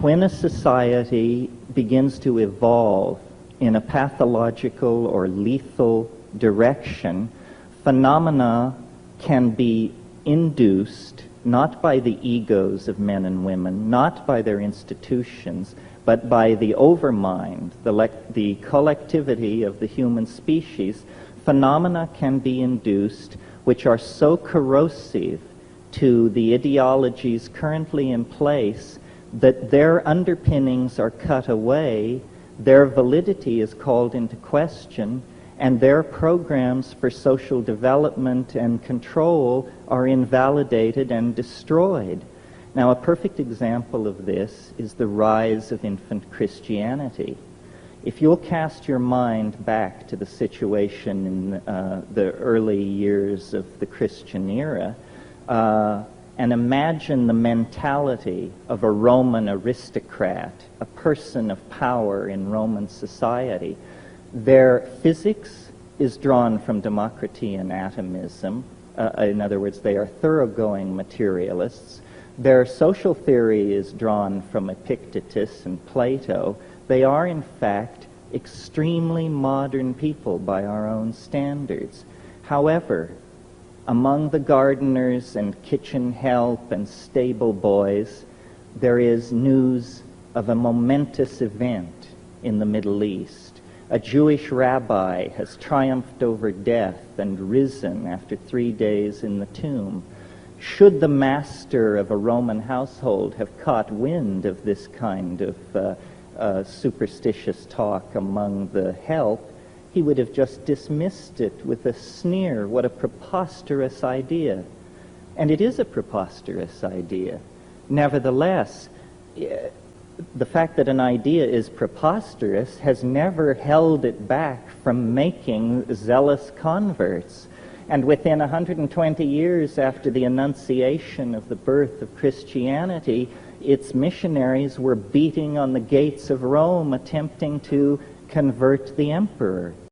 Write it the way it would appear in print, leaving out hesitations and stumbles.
when a society begins to evolve in a pathological or lethal direction, phenomena can be induced not by the egos of men and women, not by their institutions, but by the overmind, the collectivity of the human species. Phenomena can be induced which are so corrosive to the ideologies currently in place that their underpinnings are cut away, their validity is called into question, and their programs for social development and control are invalidated and destroyed. Now, a perfect example of this is the rise of infant Christianity. If you'll cast your mind back to the situation in the early years of the Christian era, and imagine the mentality of a Roman aristocrat, a person of power in Roman society. Their physics is drawn from democracy and atomism. In other words, they are thoroughgoing materialists. Their social theory is drawn from Epictetus and Plato. They are, in fact, extremely modern people by our own standards. However, among the gardeners and kitchen help and stable boys, there is news of a momentous event in the Middle East. A Jewish rabbi has triumphed over death and risen after 3 days in the tomb. Should the master of a Roman household have caught wind of this kind of superstitious talk among the help, he would have just dismissed it with a sneer. What a preposterous idea. And it is a preposterous idea. Nevertheless, the fact that an idea is preposterous has never held it back from making zealous converts. And within 120 years after the Annunciation of the birth of Christianity, its missionaries were beating on the gates of Rome, attempting to convert the emperor.